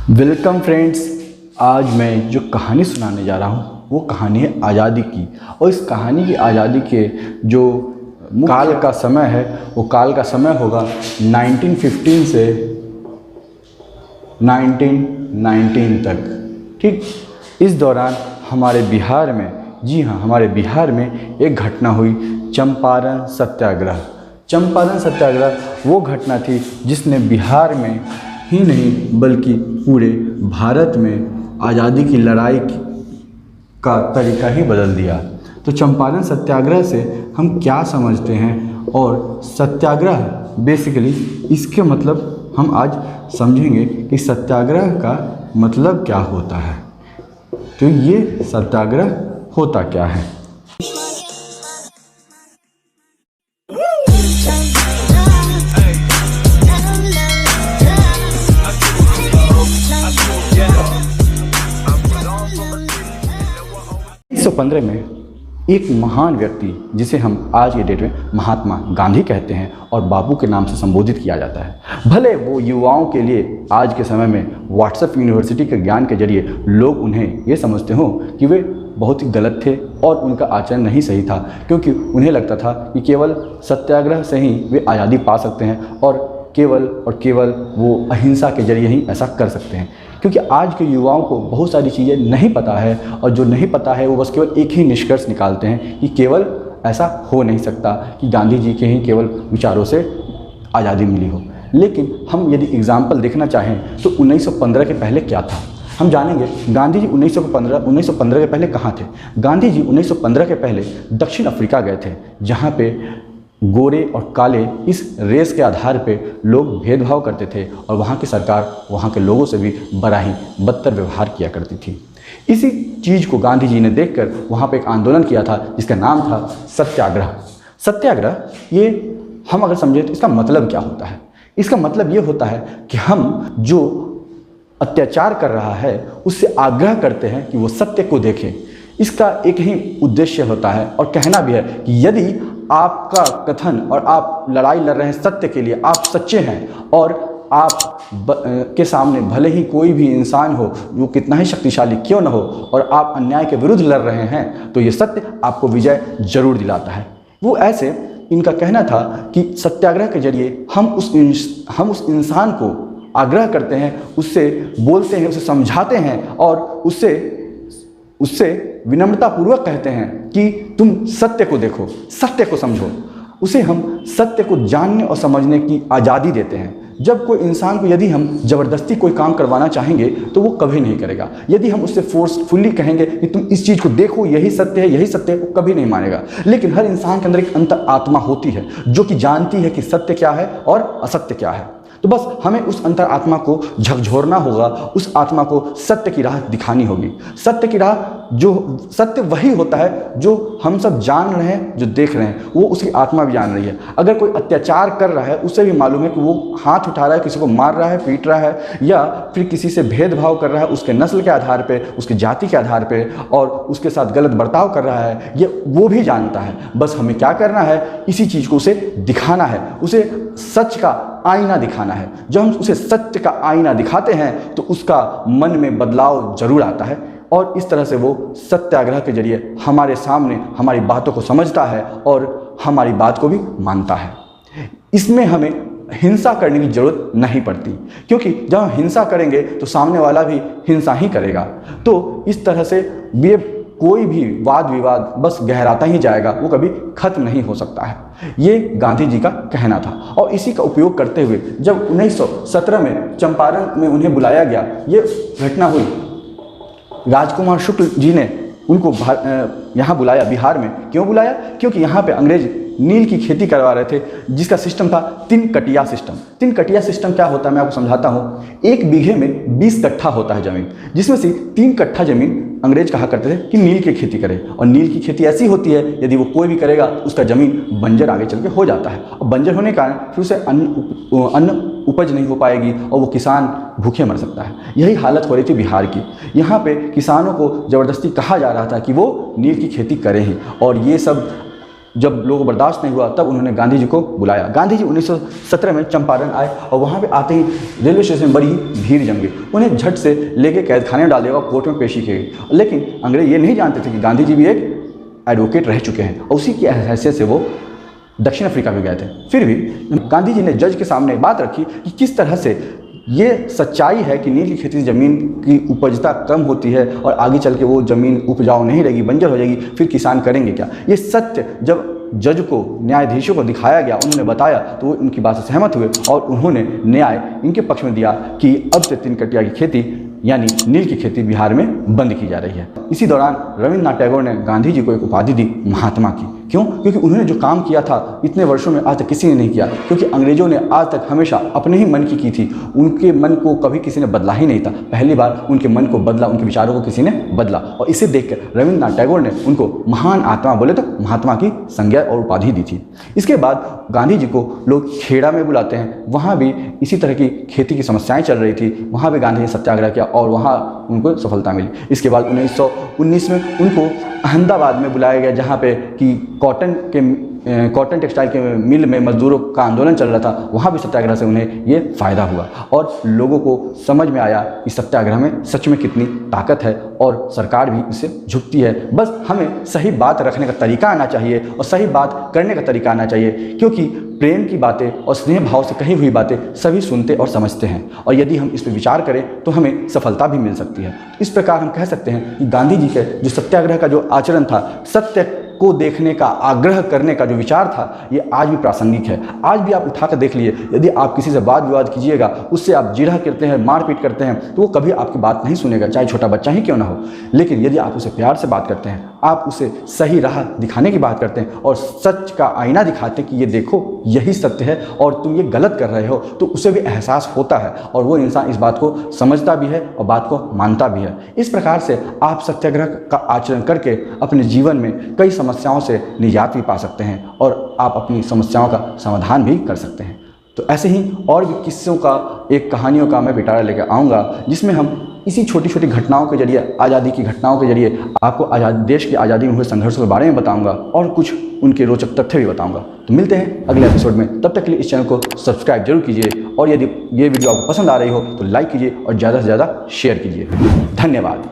Welcome friends. आज मैं जो कहानी सुनाने जा रहा हूँ वो कहानी है आज़ादी की। और इस कहानी की आज़ादी के जो काल का समय है वो काल का समय होगा 1915 से 1919 तक। ठीक, इस दौरान हमारे बिहार में, जी हाँ, हमारे बिहार में एक घटना हुई, चंपारण सत्याग्रह। चंपारण सत्याग्रह वो घटना थी जिसने बिहार में ही नहीं बल्कि पूरे भारत में आज़ादी की लड़ाई का तरीका ही बदल दिया। तो चंपारण सत्याग्रह से हम क्या समझते हैं और सत्याग्रह बेसिकली इसके मतलब हम आज समझेंगे कि सत्याग्रह का मतलब क्या होता है। तो ये सत्याग्रह होता क्या है। पंद्रह में एक महान व्यक्ति जिसे हम आज के डेट में महात्मा गांधी कहते हैं और बापू के नाम से संबोधित किया जाता है। भले वो युवाओं के लिए आज के समय में व्हाट्सएप यूनिवर्सिटी के ज्ञान के जरिए लोग उन्हें ये समझते हो कि वे बहुत ही गलत थे और उनका आचरण नहीं सही था, क्योंकि उन्हें लगता था कि केवल सत्याग्रह से ही वे आज़ादी पा सकते हैं और केवल वो अहिंसा के जरिए ही ऐसा कर सकते हैं। क्योंकि आज के युवाओं को बहुत सारी चीज़ें नहीं पता है और जो नहीं पता है वो बस केवल एक ही निष्कर्ष निकालते हैं कि केवल ऐसा हो नहीं सकता कि गांधी जी के ही केवल विचारों से आज़ादी मिली हो। लेकिन हम यदि एग्जाम्पल देखना चाहें तो 1915 के पहले क्या था हम जानेंगे। गांधी जी 1915 के पहले कहाँ थे। गांधी जी 1915 के पहले दक्षिण अफ्रीका गए थे, जहाँ पे गोरे और काले इस रेस के आधार पे लोग भेदभाव करते थे और वहाँ की सरकार वहाँ के लोगों से भी बड़ा ही बदतर व्यवहार किया करती थी। इसी चीज़ को गांधी जी ने देखकर वहाँ पे एक आंदोलन किया था जिसका नाम था सत्याग्रह। सत्याग्रह ये हम अगर समझें तो इसका मतलब क्या होता है। इसका मतलब ये होता है कि हम जो अत्याचार कर रहा है उससे आग्रह करते हैं कि वो सत्य को देखें। इसका एक ही उद्देश्य होता है और कहना भी है कि यदि आपका कथन और आप लड़ाई लड़ रहे हैं सत्य के लिए, आप सच्चे हैं और आप के सामने भले ही कोई भी इंसान हो जो कितना ही शक्तिशाली क्यों न हो और आप अन्याय के विरुद्ध लड़ रहे हैं, तो ये सत्य आपको विजय जरूर दिलाता है। वो ऐसे इनका कहना था कि सत्याग्रह के जरिए हम उस इंसान को आग्रह करते हैं, उससे बोलते हैं, उसे समझाते हैं और उससे विनम्रतापूर्वक कहते हैं कि तुम सत्य को देखो, सत्य को समझो। उसे हम सत्य को जानने और समझने की आज़ादी देते हैं। जब कोई इंसान को यदि हम ज़बरदस्ती कोई काम करवाना चाहेंगे तो वो कभी नहीं करेगा। यदि हम उससे फोर्सफुली कहेंगे कि तुम इस चीज़ को देखो, यही सत्य है, यही सत्य है, वो कभी नहीं मानेगा। लेकिन हर इंसान के अंदर एक अंतर आत्मा होती है जो कि जानती है कि सत्य क्या है और असत्य क्या है। तो बस हमें उस अंतर आत्मा को झकझोरना होगा, उस आत्मा को सत्य की राह दिखानी होगी। सत्य की राह, जो सत्य वही होता है जो हम सब जान रहे हैं, जो देख रहे हैं, वो उसकी आत्मा भी जान रही है। अगर कोई अत्याचार कर रहा है उसे भी मालूम है कि वो हाथ उठा रहा है, किसी को मार रहा है, पीट रहा है या फिर किसी से भेदभाव कर रहा है उसके नस्ल के आधार पर, उसकी जाति के आधार पर और उसके साथ गलत बर्ताव कर रहा है, ये वो भी जानता है। बस हमें क्या करना है, इसी चीज़ को उसे दिखाना है, उसे सच का आईना दिखाना है। जब हम उसे सत्य का आईना दिखाते हैं तो उसका मन में बदलाव जरूर आता है और इस तरह से वो सत्याग्रह के जरिए हमारे सामने हमारी बातों को समझता है और हमारी बात को भी मानता है। इसमें हमें हिंसा करने की जरूरत नहीं पड़ती, क्योंकि जब हम हिंसा करेंगे तो सामने वाला भी हिंसा ही करेगा। तो इस तरह से कोई भी वाद विवाद बस गहराता ही जाएगा, वो कभी खत्म नहीं हो सकता है। ये गांधी जी का कहना था और इसी का उपयोग करते हुए जब 1917 में चंपारण में उन्हें बुलाया गया, ये घटना हुई। राजकुमार शुक्ल जी ने उनको यहाँ बुलाया, बिहार में। क्यों बुलाया? क्योंकि यहाँ पे अंग्रेज नील की खेती करवा रहे थे, जिसका सिस्टम था 3 कटिया सिस्टम। 3 कटिया सिस्टम क्या होता है मैं आपको समझाता हूँ। 1 बीघे में 20 कट्ठा होता है ज़मीन, जिसमें से 3 कट्ठा ज़मीन अंग्रेज कहा करते थे कि नील की खेती करे। और नील की खेती ऐसी होती है यदि वो कोई भी करेगा उसका ज़मीन बंजर आगे चल के हो जाता है और बंजर होने के कारण फिर उसे अन्न उपज नहीं हो पाएगी और वो किसान भूखे मर सकता है। यही हालत हो रही थी बिहार की। यहाँ पे किसानों को ज़बरदस्ती कहा जा रहा था कि वो नील की खेती करें ही, और ये सब जब लोगों को बर्दाश्त नहीं हुआ तब उन्होंने गांधी जी को बुलाया। गांधी जी 1917 में चंपारण आए और वहाँ पे आते ही रेलवे स्टेशन में बड़ी भीड़ जम गई। उन्हें झट से लेके कैदखाने में डाल दिया और कोर्ट में पेशी की गई। लेकिन अंग्रेज ये नहीं जानते थे कि गांधी जी भी एक एडवोकेट रह चुके हैं और उसी की हैसियत से वो दक्षिण अफ्रीका में गए थे। फिर भी गांधी जी ने जज के सामने बात रखी कि किस तरह से ये सच्चाई है कि नील की खेती से ज़मीन की उपजता कम होती है और आगे चल के वो ज़मीन उपजाऊ नहीं रहेगी, बंजर हो जाएगी, फिर किसान करेंगे क्या। ये सत्य जब जज को, न्यायाधीशों को दिखाया गया, उन्होंने बताया तो वो उनकी बात से सहमत हुए और उन्होंने न्याय इनके पक्ष में दिया कि अब से 3 कटिया की खेती यानी नील की खेती बिहार में बंद की जा रही है। इसी दौरान रविंद्रनाथ टैगोर ने गांधी जी को एक उपाधि दी, महात्मा की। क्यों? क्योंकि उन्होंने जो काम किया था इतने वर्षों में आज तक किसी ने नहीं किया, क्योंकि अंग्रेजों ने आज तक हमेशा अपने ही मन की थी। उनके मन को कभी किसी ने बदला ही नहीं था। पहली बार उनके मन को बदला, उनके विचारों को किसी ने बदला और इसे देखकर रविंद्रनाथ टैगोर ने उनको महान आत्मा बोले तो महात्मा की संज्ञा और उपाधि दी थी। इसके बाद गांधी जी को लोग खेड़ा में बुलाते हैं। वहाँ भी इसी तरह की खेती की समस्याएं चल रही थी, वहाँ भी गांधी ने सत्याग्रह किया और वहाँ उनको सफलता मिली। इसके बाद 1919 में उनको अहमदाबाद में बुलाया गया, जहाँ पे कि कॉटन टेक्सटाइल के मिल में मजदूरों का आंदोलन चल रहा था। वहाँ भी सत्याग्रह से उन्हें ये फ़ायदा हुआ और लोगों को समझ में आया कि सत्याग्रह में सच में कितनी ताकत है और सरकार भी इससे झुकती है। बस हमें सही बात रखने का तरीका आना चाहिए और सही बात करने का तरीका आना चाहिए, क्योंकि प्रेम की बातें और स्नेह भाव से कही हुई बातें सभी सुनते और समझते हैं और यदि हम इस पर विचार करें तो हमें सफलता भी मिल सकती है। इस प्रकार हम कह सकते हैं कि गांधी जी के जो सत्याग्रह का जो आचरण था, सत्य को देखने का, आग्रह करने का जो विचार था, ये आज भी प्रासंगिक है। आज भी आप उठाकर देख लिए, यदि आप किसी से वाद विवाद कीजिएगा, उससे आप जिरह करते हैं, मारपीट करते हैं, तो वो कभी आपकी बात नहीं सुनेगा, चाहे छोटा बच्चा ही क्यों ना हो। लेकिन यदि आप उसे प्यार से बात करते हैं, आप उसे सही राह दिखाने की बात करते हैं और सच का आईना दिखाते हैं कि ये देखो यही सत्य है और तुम ये गलत कर रहे हो, तो उसे भी एहसास होता है और वो इंसान इस बात को समझता भी है और बात को मानता भी है। इस प्रकार से आप सत्याग्रह का आचरण करके अपने जीवन में कई समस्याओं से निजात भी पा सकते हैं और आप अपनी समस्याओं का समाधान भी कर सकते हैं। तो ऐसे ही और भी किस्सों का, एक कहानियों का मैं पिटारा लेकर आऊँगा, जिसमें हम इसी छोटी छोटी घटनाओं के जरिए, आज़ादी की घटनाओं के जरिए आपको देश की आज़ादी में हुए संघर्षों के बारे में बताऊंगा और कुछ उनके रोचक तथ्य भी बताऊंगा। तो मिलते हैं अगले एपिसोड में, तब तक के लिए इस चैनल को सब्सक्राइब जरूर कीजिए और यदि ये वीडियो आपको पसंद आ रही हो तो लाइक कीजिए और ज़्यादा से ज़्यादा शेयर कीजिए। धन्यवाद।